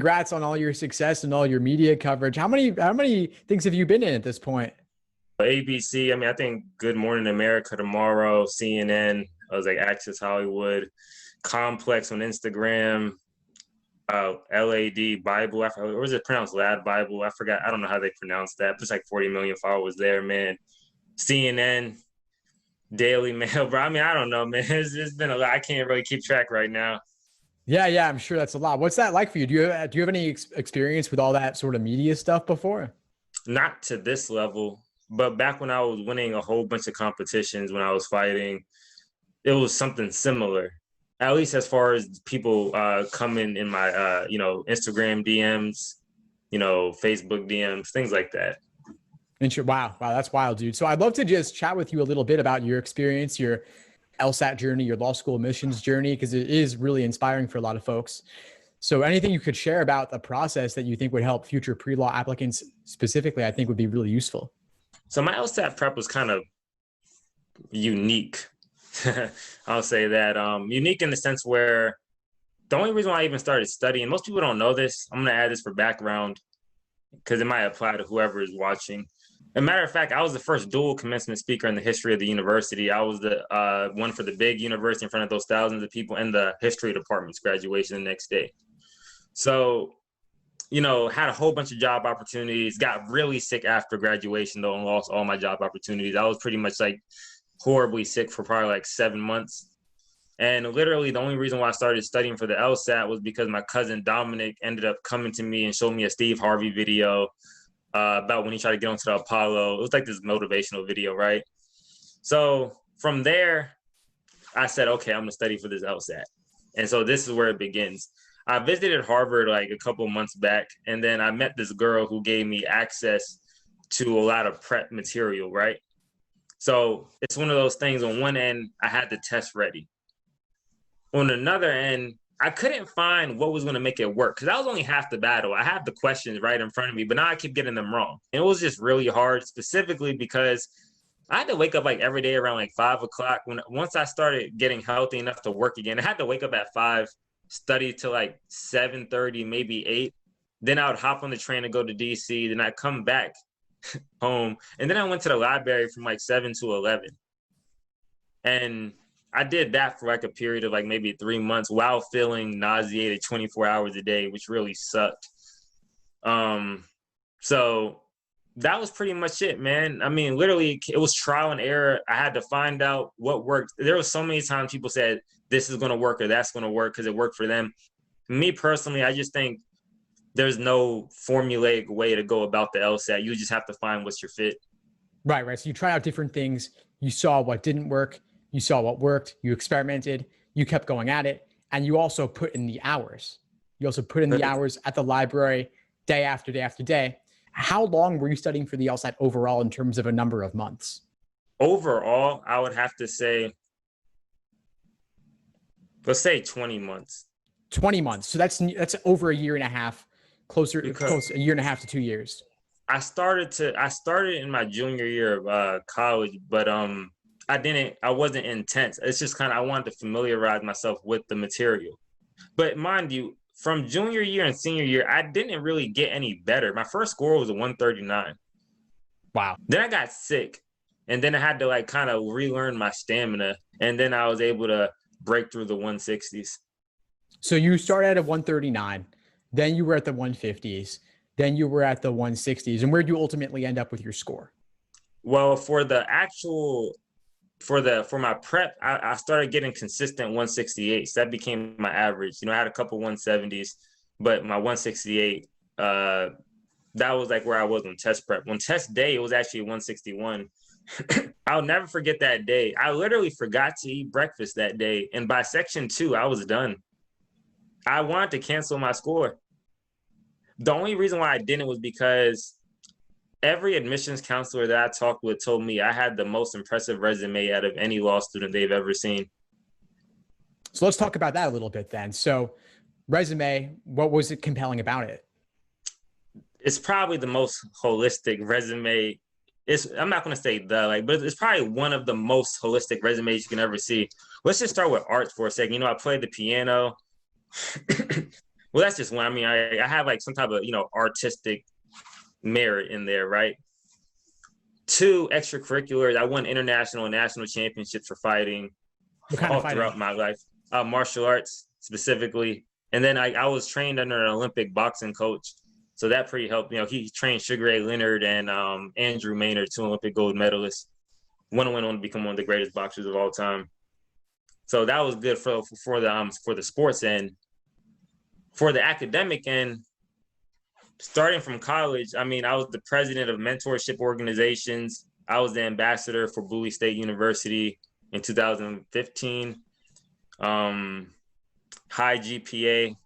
congrats on all your success and all your media coverage. How many things have you been in at this point? ABC, I mean, I think Good Morning America tomorrow, CNN, I was like Access Hollywood, Complex on Instagram, LAD Bible, or was it pronounced Lad Bible? I forgot. I don't know how they pronounce that. There's like 40 million followers there, man. CNN, Daily Mail, bro. I mean, I don't know, man. It's been a lot. I can't really keep track right now. Yeah, I'm sure that's a lot. What's that like for you? Do you have any experience with all that sort of media stuff before? Not to this level, but back when I was winning a whole bunch of competitions when I was fighting, it was something similar. At least as far as people coming in my Instagram DMs, Facebook DMs, things like that. Wow, that's wild, dude. So I'd love to just chat with you a little bit about your experience, your LSAT journey, your law school admissions journey, because it is really inspiring for a lot of folks. So anything you could share about the process that you think would help future pre-law applicants specifically, I think would be really useful. So my LSAT prep was kind of unique. I'll say that. Unique in the sense where the only reason why I even started studying, most people don't know this. I'm going to add this for background because it might apply to whoever is watching. As a matter of fact, I was the first dual commencement speaker in the history of the university. I was the one for the big university in front of those thousands of people and the history department's graduation the next day. So, had a whole bunch of job opportunities, got really sick after graduation though, and lost all my job opportunities. I was pretty much like horribly sick for probably like 7 months. And literally the only reason why I started studying for the LSAT was because my cousin Dominic ended up coming to me and showed me a Steve Harvey video about when he tried to get onto the Apollo. It was like this motivational video, right? So from there, I said, okay, I'm gonna study for this LSAT. And so this is where it begins. I visited Harvard like a couple months back, and then I met this girl who gave me access to a lot of prep material, right? So it's one of those things. On one end, I had the test ready. On another end, I couldn't find what was going to make it work because that was only half the battle. I had the questions right in front of me, but now I keep getting them wrong. And it was just really hard, specifically because I had to wake up like every day around like 5 o'clock. Once I started getting healthy enough to work again, I had to wake up at 5, study till like 7:30, maybe 8. Then I would hop on the train and go to DC. Then I'd come back home. And then I went to the library from like 7 to 11. And I did that for like a period of like maybe 3 months while feeling nauseated 24 hours a day, which really sucked. So that was pretty much it, man. I mean, literally, it was trial and error. I had to find out what worked. There was so many times people said this is going to work or that's going to work because it worked for them. Me personally, I just think there's no formulaic way to go about the LSAT. You just have to find what's your fit. Right. So you try out different things. You saw what didn't work. You saw what worked. You experimented. You kept going at it. And you also put in the hours. You also put in the hours at the library day after day after day. How long were you studying for the LSAT overall in terms of a number of months? Overall, I would have to say, let's say 20 months. 20 months. So that's over a year and a half, close a year and a half to 2 years. I started in my junior year of college, but I wasn't intense. It's just kind of, I wanted to familiarize myself with the material. But mind you, from junior year and senior year, I didn't really get any better. My first score was a 139. Wow. Then I got sick, and then I had to like kind of relearn my stamina, and then I was able to break through the 160s. So you started at a 139, then you were at the 150s, then you were at the 160s. And where did you ultimately end up with your score? Well, for my prep, I started getting consistent 168. So that became my average. I had a couple 170s, but my 168, that was like where I was on test prep. On test day, it was actually 161. I'll never forget that day. I literally forgot to eat breakfast that day. And by section 2, I was done. I wanted to cancel my score. The only reason why I didn't was because every admissions counselor that I talked with told me I had the most impressive resume out of any law student they've ever seen. So let's talk about that a little bit then. So resume, what was it compelling about it? It's probably the most holistic resume. I'm not going to say but it's probably one of the most holistic resumes you can ever see. Let's just start with arts for a second. I played the piano. Well, that's just one. I mean, I have like some type of, artistic merit in there, right? 2 extracurriculars. I won international and national championships for fighting What kind all of fighting? throughout my life. Martial arts specifically. And then I was trained under an Olympic boxing coach. So that pretty helped. He trained Sugar Ray Leonard and Andrew Maynard, 2 Olympic gold medalists. One went on to become one of the greatest boxers of all time. So that was good for the sports end. For the academic end, starting from college, I mean, I was the president of mentorship organizations. I was the ambassador for Bowie State University in 2015. High GPA.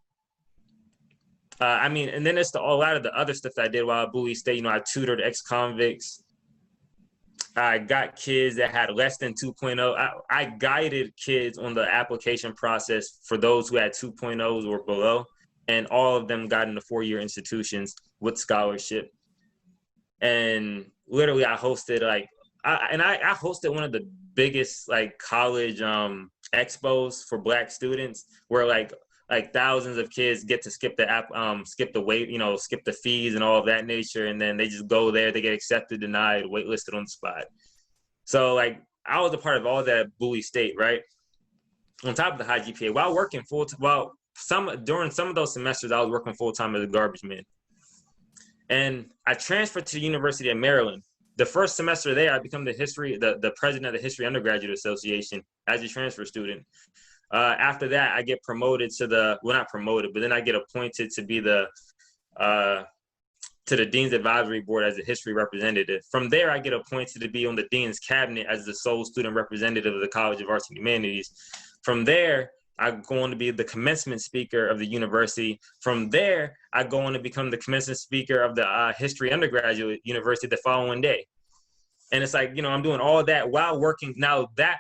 And then it's a lot of the other stuff that I did while at Bowie State. I tutored ex-convicts. I got kids that had less than 2.0. I guided kids on the application process for those who had 2.0s or below. And all of them got into 4-year institutions with scholarship. And literally I hosted I hosted one of the biggest college expos for Black students where like thousands of kids get to skip the fees and all of that nature. And then they just go there, they get accepted, denied, waitlisted on the spot. So I was a part of all that at Bowie State, right? On top of the high GPA, while working during some of those semesters, I was working full-time as a Garbageman. And I transferred to the University of Maryland. The first semester there, I become the president of the History Undergraduate Association as a transfer student. After that, I get promoted to not promoted, but then I get appointed to be to the Dean's Advisory Board as a history representative. From there, I get appointed to be on the Dean's Cabinet as the sole student representative of the College of Arts and Humanities. From there, I go on to be the commencement speaker of the university. From there, I go on to become the commencement speaker of the History Undergraduate University the following day. And it's I'm doing all that while working. Now that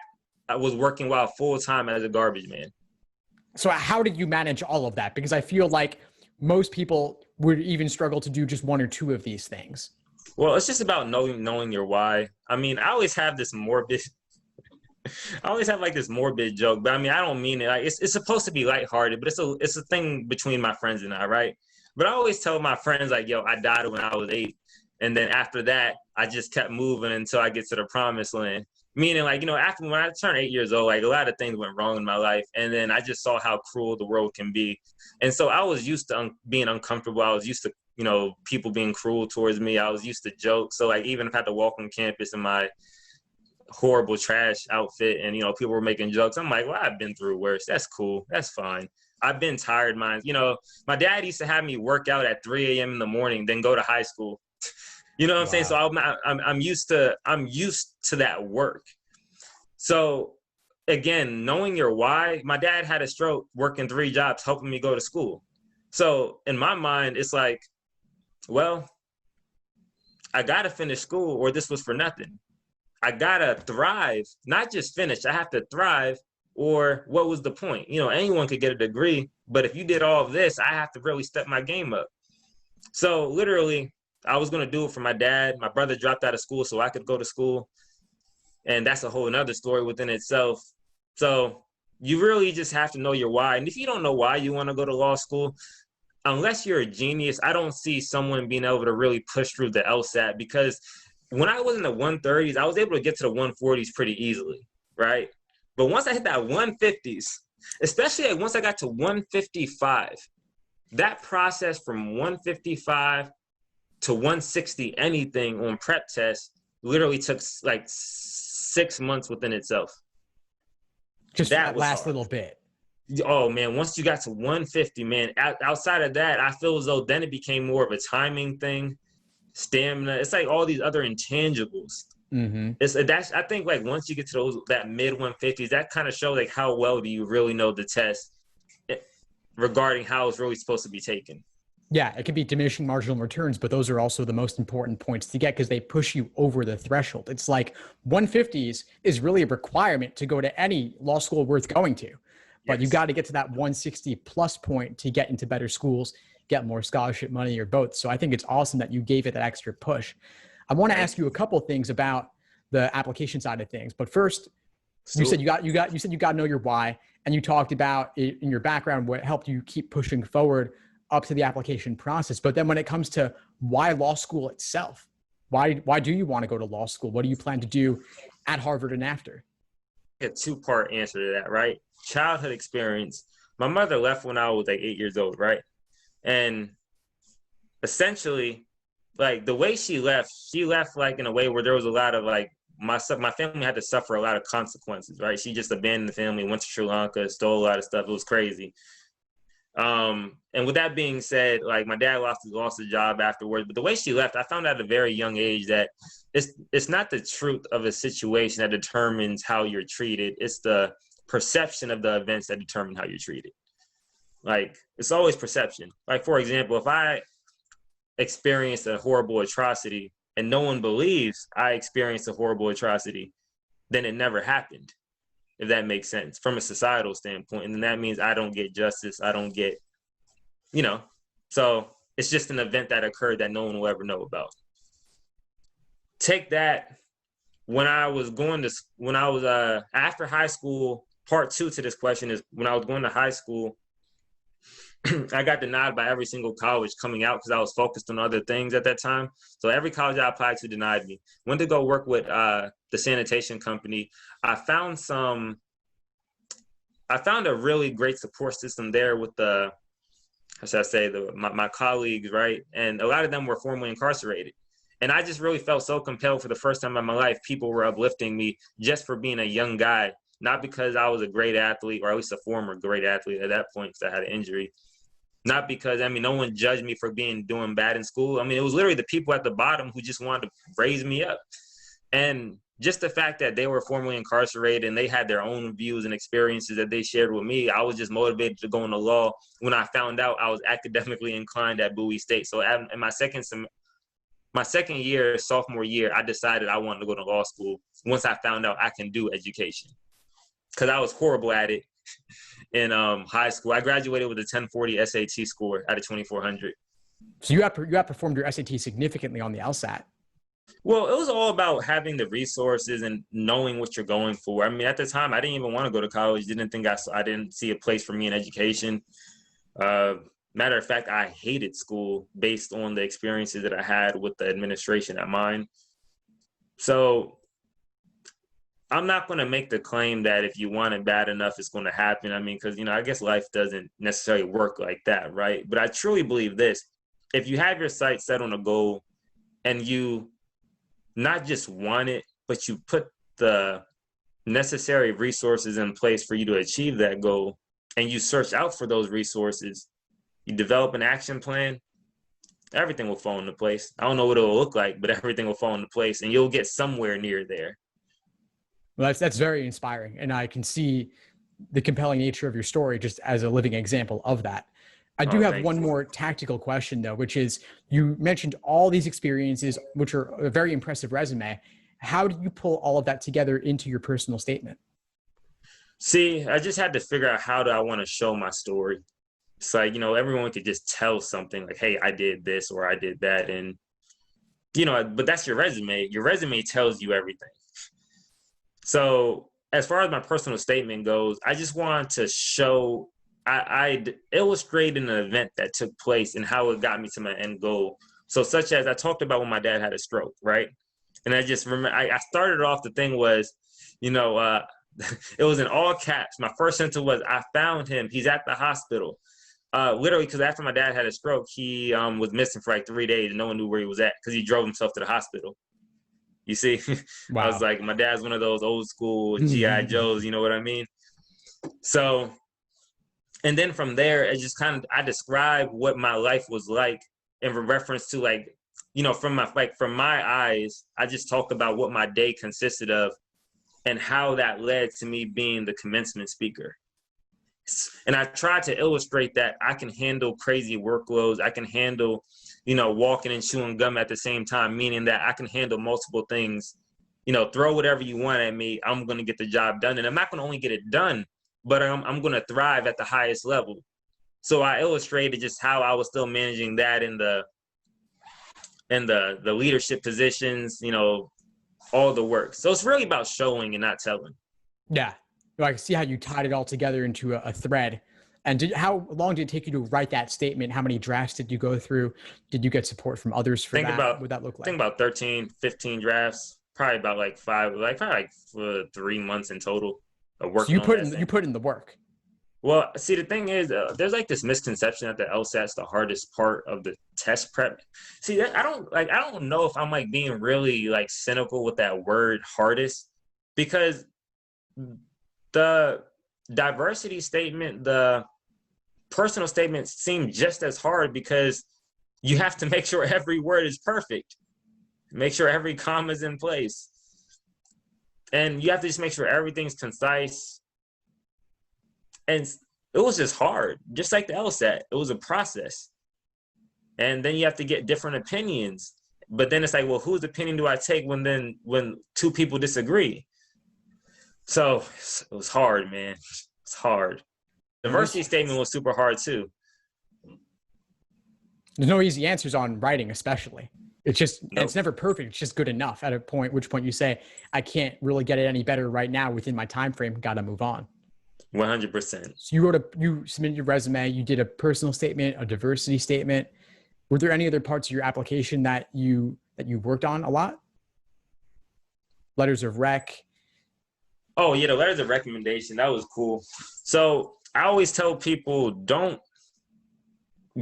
I was working while full-time as a Garbageman. So how did you manage all of that? Because I feel like most people would even struggle to do just 1 or 2 of these things. Well, it's just about knowing your why. I mean, I always have this morbid joke, but I mean, I don't mean it. It's supposed to be lighthearted, but it's a thing between my friends and I, right? But I always tell my friends yo, I died when I was 8. And then after that, I just kept moving until I get to the promised land. Meaning after when I turned 8 years old, a lot of things went wrong in my life. And then I just saw how cruel the world can be. And so I was used to being uncomfortable. I was used to, people being cruel towards me. I was used to jokes. So even if I had to walk on campus in my horrible trash outfit and people were making jokes, I'm well, I've been through worse. That's cool. That's fine. I've been tired. My dad used to have me work out at 3 a.m. in the morning, then go to high school. You know what I'm saying? So I'm used to that work. So again, knowing your why. My dad had a stroke working 3 jobs, helping me go to school. So in my mind, it's well, I got to finish school or this was for nothing. I got to thrive, not just finish. I have to thrive or what was the point? Anyone could get a degree, but if you did all of this, I have to really step my game up. So literally, I was going to do it for my dad. My brother dropped out of school so I could go to school. And that's a whole another story within itself. So you really just have to know your why. And if you don't know why you want to go to law school, unless you're a genius, I don't see someone being able to really push through the LSAT, because when I was in the 130s, I was able to get to the 140s pretty easily, right? But once I hit that 150s, especially once I got to 155, that process from 155 to 160 anything on prep tests literally took 6 months within itself. Just that last little bit. Oh man, once you got to 150, man, outside of that, I feel as though then it became more of a timing thing, stamina. It's all these other intangibles. Mm-hmm. I think once you get to that mid 150s, that kind of shows how well do you really know the test regarding how it's really supposed to be taken. Yeah, it can be diminishing marginal returns, but those are also the most important points to get because they push you over the threshold. It's 150s is really a requirement to go to any law school worth going to. But you got to get to that 160 plus point to get into better schools, get more scholarship money or both. So I think it's awesome that you gave it that extra push. I want to ask you a couple of things about the application side of things. But first, you said you got to know your why. And you talked about it in your background, what helped you keep pushing forward up to the application process. But then when it comes to why law school itself, why do you want to go to law school? What do you plan to do at Harvard and after? A two-part answer to that, right? Childhood experience. My mother left when I was like 8 years old, right? And essentially, like the way she left like in a way where there was a lot of like my family had to suffer a lot of consequences, right? She just abandoned the family, went to Sri Lanka, stole a lot of stuff. It was crazy. And with that being said, like my dad lost his job afterwards, but the way she left, I found out at a very young age that it's not the truth of a situation that determines how you're treated. It's the perception of the events that determine how you're treated. Like it's always perception. Like for example, if I experienced a horrible atrocity and no one believes I experienced a horrible atrocity, then it never happened, if that makes sense from a societal standpoint. And then that means I don't get justice. I don't get, so it's just an event that occurred that no one will ever know about. Take that. When I was after high school, part two to this question is when I was going to high school, I got denied by every single college coming out because I was focused on other things at that time. So every college I applied to denied me. Went to go work with the sanitation company. I found a really great support system there with my colleagues, right? And a lot of them were formerly incarcerated. And I just really felt so compelled for the first time in my life. People were uplifting me just for being a young guy, not because I was a great athlete, or at least a former great athlete at that point because I had an injury. Not because, no one judged me for doing bad in school. It was literally the people at the bottom who just wanted to raise me up. And just the fact that they were formerly incarcerated and they had their own views and experiences that they shared with me, I was just motivated to go into law when I found out I was academically inclined at Bowie State. So in my second year, sophomore year, I decided I wanted to go to law school once I found out I can do education. Because I was horrible at it in high school. I graduated with a 1040 SAT score out of 2,400. So you outperformed your SAT significantly on the LSAT. Well, it was all about having the resources and knowing what you're going for. At the time, I didn't even want to go to college. I didn't see a place for me in education. Matter of fact, I hated school based on the experiences that I had with the administration at mine. So I'm not going to make the claim that if you want it bad enough, it's going to happen. Because, I guess life doesn't necessarily work like that, right? But I truly believe this. If you have your sights set on a goal and you not just want it, but you put the necessary resources in place for you to achieve that goal, and you search out for those resources, you develop an action plan, everything will fall into place. I don't know what it will look like, but everything will fall into place and you'll get somewhere near there. Well, that's very inspiring. And I can see the compelling nature of your story just as a living example of that. I do have one more tactical question though, which is you mentioned all these experiences, which are a very impressive resume. How do you pull all of that together into your personal statement? See, I just had to figure out how do I want to show my story. It's like, everyone could just tell something like, hey, I did this or I did that. And, but that's your resume. Your resume tells you everything. So as far as my personal statement goes, I just wanted to show, I'd illustrate an event that took place and how it got me to my end goal. So such as I talked about when my dad had a stroke, right? And I just remember, I started off, the thing was, it was in all caps. My first sentence was, I found him. He's at the hospital. Literally, because after my dad had a stroke, he was missing for like 3 days and no one knew where he was at because he drove himself to the hospital. You see, wow. I was like, my dad's one of those old school G.I. Joes, you know what I mean? So, and then from there, it just I described what my life was like in reference to from my eyes, I just talked about what my day consisted of and how that led to me being the commencement speaker. And I tried to illustrate that I can handle crazy workloads. I can handle, walking and chewing gum at the same time, meaning that I can handle multiple things. Throw whatever you want at me. I'm going to get the job done. And I'm not going to only get it done, but I'm going to thrive at the highest level. So I illustrated just how I was still managing that in the leadership positions, all the work. So it's really about showing and not telling. Yeah. I see how you tied it all together into a thread. And how long did it take you to write that statement? How many drafts did you go through? Did you get support from others for that? What would that look like? Think about 13, 15 drafts, probably about like probably like 3 months in total of So working on that thing. you put in the work. Well, see, the thing is, there's like this misconception that the LSAT's the hardest part of the test prep. See, I don't know if I'm like being really like cynical with that word hardest, because the diversity statement, the personal statements seem just as hard, because you have to make sure every word is perfect, make sure every comma is in place, and you have to just make sure everything's concise. And it was just hard, just like the LSAT. It was a process. And then you have to get different opinions. But then it's like, well, whose opinion do I take when two people disagree? So it was hard, man. It's hard. Diversity statement was super hard too. There's no easy answers on writing, especially. It's just, It's never perfect. It's just good enough at which point you say, I can't really get it any better right now within my time frame. Got to move on. 100%. So you submitted your resume, you did a personal statement, a diversity statement. Were there any other parts of your application that you worked on a lot? Letters of rec. Oh yeah, the letters of recommendation, that was cool. So I always tell people, don't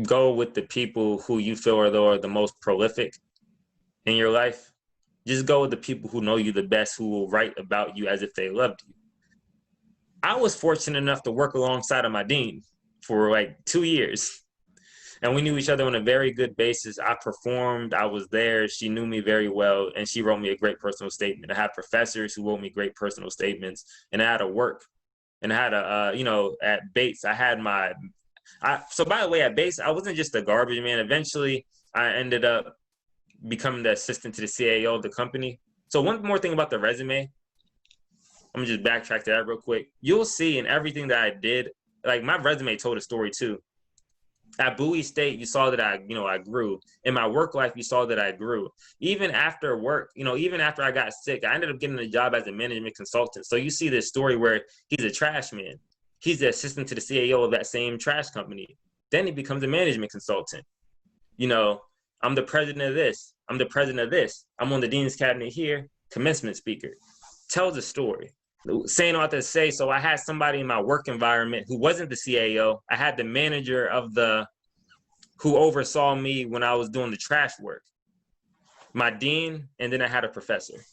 go with the people who you feel are the most prolific in your life. Just go with the people who know you the best, who will write about you as if they loved you. I was fortunate enough to work alongside of my dean for like 2 years, and we knew each other on a very good basis. I performed, I was there, she knew me very well, and she wrote me a great personal statement. I had professors who wrote me great personal statements, and I had to work. And I had at Bates, so by the way, at Bates, I wasn't just a garbage man. Eventually, I ended up becoming the assistant to the CAO of the company. So one more thing about the resume, I'm gonna just backtrack to that real quick. You'll see in everything that I did, like my resume told a story too. At Bowie State, you saw that I grew. In my work life, you saw that I grew. Even after work, even after I got sick, I ended up getting a job as a management consultant. So you see this story where he's a trash man. He's the assistant to the CAO of that same trash company. Then he becomes a management consultant. I'm the president of this. I'm the president of this. I'm on the dean's cabinet here, commencement speaker. Tells a story. Saying all that to say, so I had somebody in my work environment who wasn't the CAO. I had the manager who oversaw me when I was doing the trash work, my dean, and then I had a professor.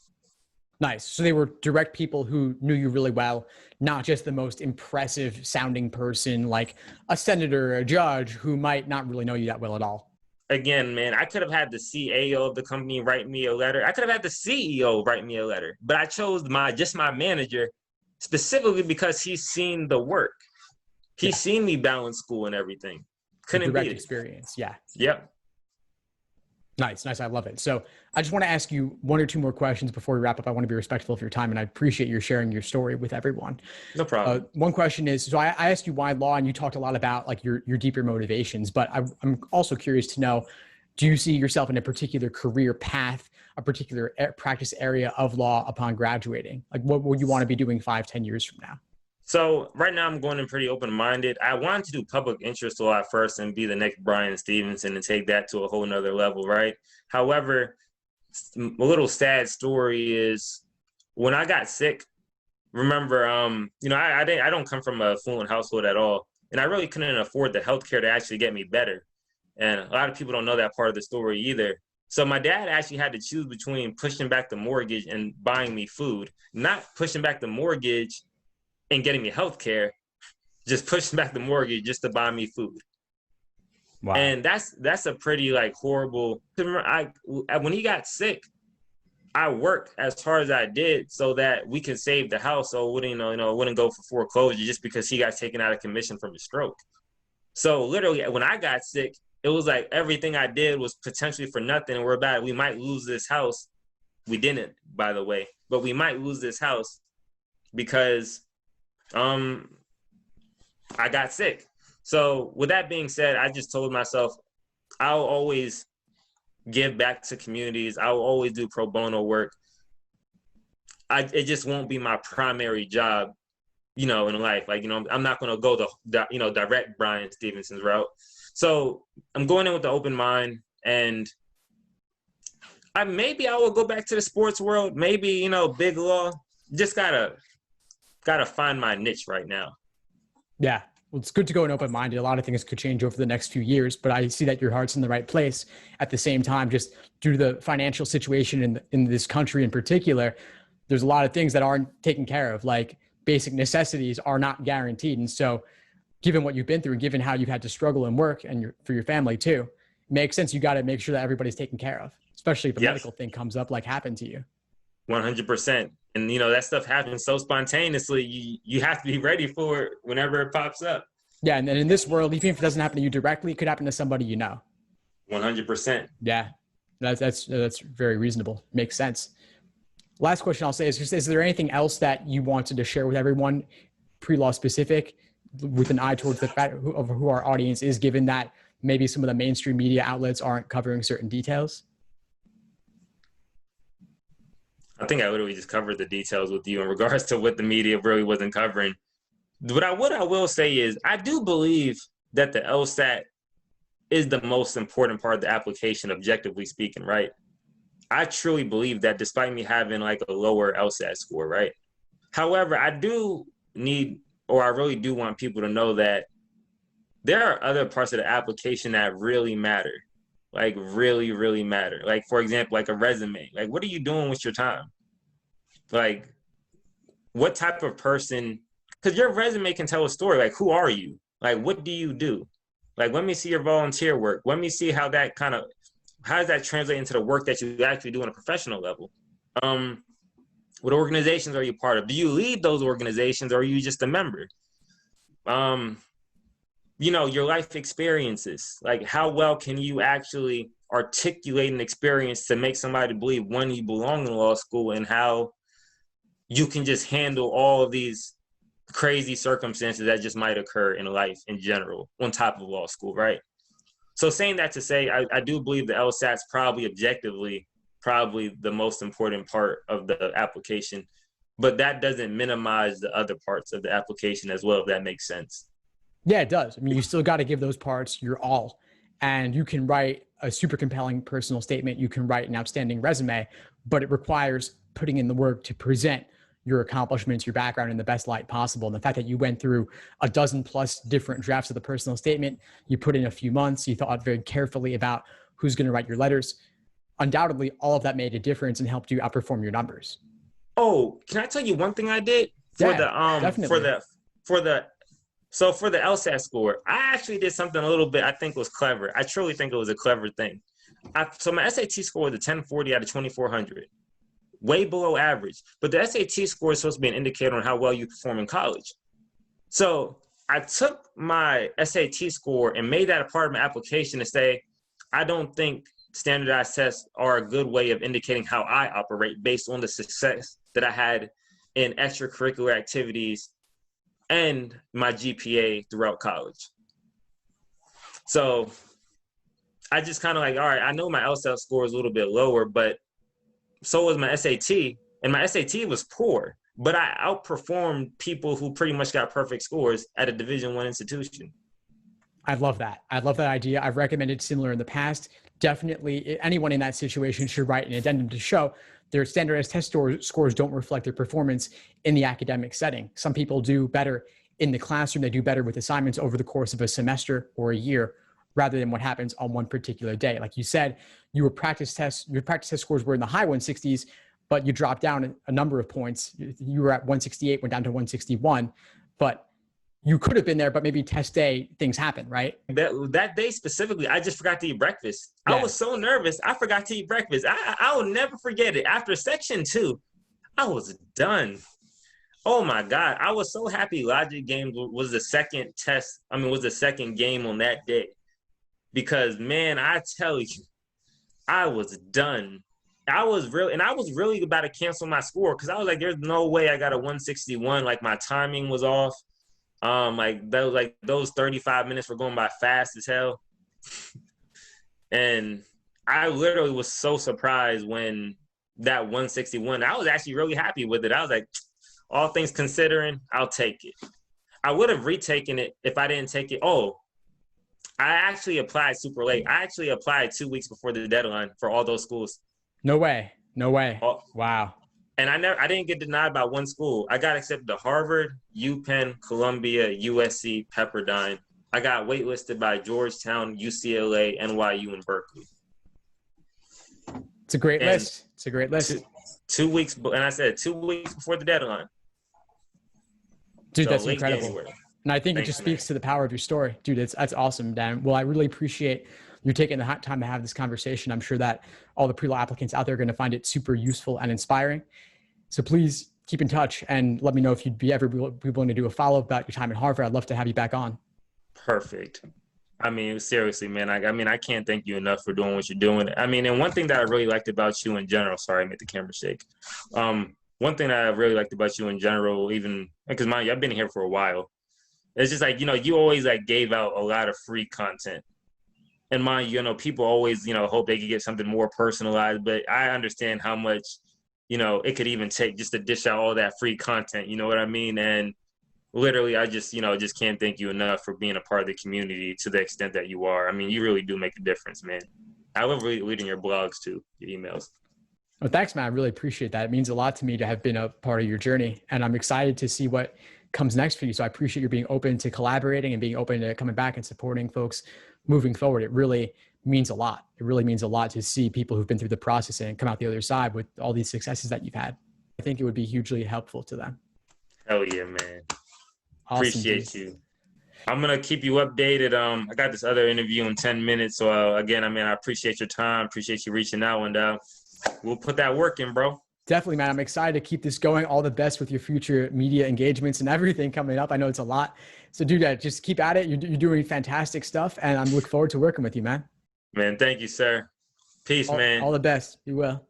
Nice. So they were direct people who knew you really well, not just the most impressive sounding person like a senator or a judge who might not really know you that well at all. Again, man, I could have had the CAO of the company write me a letter. I could have had the CEO write me a letter, but I chose my manager specifically because he's seen the work. He's seen me balance school and everything. Couldn't direct beat it. Experience. Yeah. Yep. Nice. I love it. So I just want to ask you one or two more questions before we wrap up. I want to be respectful of your time, and I appreciate you sharing your story with everyone. No problem. One question is, so I asked you why law, and you talked a lot about like your deeper motivations, but I'm also curious to know, do you see yourself in a particular career path, a particular practice area of law upon graduating? Like what would you want to be doing 5-10 years from now? So right now I'm going in pretty open-minded. I wanted to do public interest law at first and be the next Brian Stevenson and take that to a whole nother level, right? However, a little sad story is when I got sick, remember, I don't come from a affluent household at all. And I really couldn't afford the healthcare to actually get me better. And a lot of people don't know that part of the story either. So my dad actually had to choose between pushing back the mortgage and buying me food, not pushing back the mortgage and getting me health care, just pushing back the mortgage just to buy me food. Wow. And that's a pretty like horrible. When he got sick, I worked as hard as I did so that we could save the house, so it wouldn't go for foreclosure just because he got taken out of commission from a stroke. So literally, when I got sick, it was like everything I did was potentially for nothing, and we might lose this house. We didn't, by the way, but we might lose this house because I got sick. So with that being said, I just told myself I'll always give back to communities. I will always do pro bono work. It just won't be my primary job in life. Like, I'm not going to go the direct Brian Stevenson's route. So I'm going in with the open mind, and maybe I will go back to the sports world. Maybe, big law. Just gotta find my niche right now. Yeah. Well, it's good to go in open-minded. A lot of things could change over the next few years, but I see that your heart's in the right place. At the same time, just due to the financial situation in this country in particular, there's a lot of things that aren't taken care of. Like basic necessities are not guaranteed. And so given what you've been through and given how you've had to struggle and work and for your family too, it makes sense. You got to make sure that everybody's taken care of, especially if a medical thing comes up like happened to you. 100%. And, that stuff happens so spontaneously. You have to be ready for it whenever it pops up. Yeah. And then in this world, even if it doesn't happen to you directly, it could happen to somebody you know. 100%. Yeah. That's very reasonable. Makes sense. Last question I'll say is there anything else that you wanted to share with everyone, pre-law specific, with an eye towards the fact of who our audience is, given that maybe some of the mainstream media outlets aren't covering certain details? I think I literally just covered the details with you in regards to what the media really wasn't covering. What I will say is I do believe that the LSAT is the most important part of the application, objectively speaking, right? I truly believe that, despite me having like a lower LSAT score, right? However, I really do want people to know that there are other parts of the application that really matter. Like really, really matter. Like, for example, like a resume. Like, what are you doing with your time? Like, what type of person, because your resume can tell a story. Like, who are you? Like, what do you do? Like, let me see your volunteer work. Let me see how does that translate into the work that you actually do on a professional level? What organizations are you part of? Do you lead those organizations, or are you just a member? Your life experiences, like how well can you actually articulate an experience to make somebody believe, one, you belong in law school, and how you can just handle all of these crazy circumstances that just might occur in life in general on top of law school, right? So saying that to say, I do believe the LSAT's probably objectively the most important part of the application, but that doesn't minimize the other parts of the application as well, if that makes sense. Yeah, it does. I mean, you still got to give those parts your all, and you can write a super compelling personal statement. You can write an outstanding resume, but it requires putting in the work to present your accomplishments, your background in the best light possible. And the fact that you went through a dozen plus different drafts of the personal statement, you put in a few months, you thought very carefully about who's going to write your letters. Undoubtedly, all of that made a difference and helped you outperform your numbers. Oh, can I tell you one thing I did for definitely. So for the LSAT score, I actually did something a little bit I think was clever. I truly think it was a clever thing. So my SAT score was a 1040 out of 2400, way below average. But the SAT score is supposed to be an indicator on how well you perform in college. So I took my SAT score and made that a part of my application to say, I don't think standardized tests are a good way of indicating how I operate based on the success that I had in extracurricular activities and my GPA throughout college. So I just kind of like, all right, I know my LSAT score is a little bit lower, but so was my SAT, and my SAT was poor, but I outperformed people who pretty much got perfect scores at a Division I institution. I love that. I love that idea. I've recommended similar in the past. Definitely anyone in that situation should write an addendum to show their standardized test scores don't reflect their performance in the academic setting. Some people do better in the classroom. They do better with assignments over the course of a semester or a year, rather than what happens on one particular day. Like you said, your practice test scores were in the high 160s, but you dropped down a number of points. You were at 168, went down to 161, but you could have been there, but maybe test day things happen, right? That day specifically, I just forgot to eat breakfast. Yeah. I was so nervous. I forgot to eat breakfast. I will never forget it. After section 2, I was done. Oh my God. I was so happy Logic Games was the second game on that day. Because man, I tell you, I was done. I was really about to cancel my score because I was like, there's no way I got a 161. Like my timing was off. Those 35 minutes were going by fast as hell. And I literally was so surprised when that 161, I was actually really happy with it. I was like, all things considering, I'll take it. I would have retaken it if I didn't take it. Oh, I actually applied super late. I actually applied 2 weeks before the deadline for all those schools. No way. No way. Oh, Wow. and I didn't get denied by one school. I got accepted to Harvard, UPenn, Columbia, USC, Pepperdine. I got waitlisted by Georgetown, UCLA, NYU, and Berkeley. It's a great list. It's a great list. 2 weeks, and I said 2 weeks before the dedeadline. Dude, So that's late incredible. January. And I think it Thanks, just man. speaks to the power of your story. Dude, that's awesome, Dan. Well, I really appreciate you taking the time to have this conversation. I'm sure that all the pre-law applicants out there are going to find it super useful and inspiring. So please keep in touch and let me know if you'd be willing to do a follow-up about your time at Harvard. I'd love to have you back on. Perfect. I mean, seriously, man. I can't thank you enough for doing what you're doing. I mean, and one thing that I really liked about you in general, sorry, I made the camera shake. One thing that I really liked about you in general, even because mind you, I've been here for a while. It's just like, you always like gave out a lot of free content. And mind you, people always, hope they could get something more personalized, but I understand how much, it could even take just to dish out all that free content. You know what I mean? And literally, I just can't thank you enough for being a part of the community to the extent that you are. I mean, you really do make a difference, man. I love reading your blogs too, your emails. Well, thanks, man. I really appreciate that. It means a lot to me to have been a part of your journey, and I'm excited to see what comes next for you. So I appreciate you being open to collaborating and being open to coming back and supporting folks moving forward. It really means a lot. It really means a lot to see people who've been through the process and come out the other side with all these successes that you've had. I think it would be hugely helpful to them. Hell yeah, man. Awesome, Appreciate dude. you. I'm going to keep you updated. I got this other interview in 10 minutes. So again, I appreciate your time. Appreciate you reaching out, and we'll put that work in, bro. Definitely, man. I'm excited to keep this going. All the best with your future media engagements and everything coming up. I know it's a lot. So dude, just keep at it. You're doing fantastic stuff, and I'm looking forward to working with you, man. Man, thank you, sir. Peace, man. All the best. You will.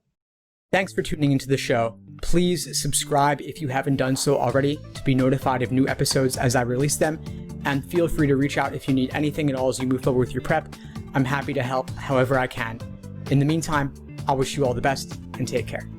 Thanks for tuning into the show. Please subscribe if you haven't done so already to be notified of new episodes as I release them. And feel free to reach out if you need anything at all as you move forward with your prep. I'm happy to help however I can. In the meantime, I wish you all the best and take care.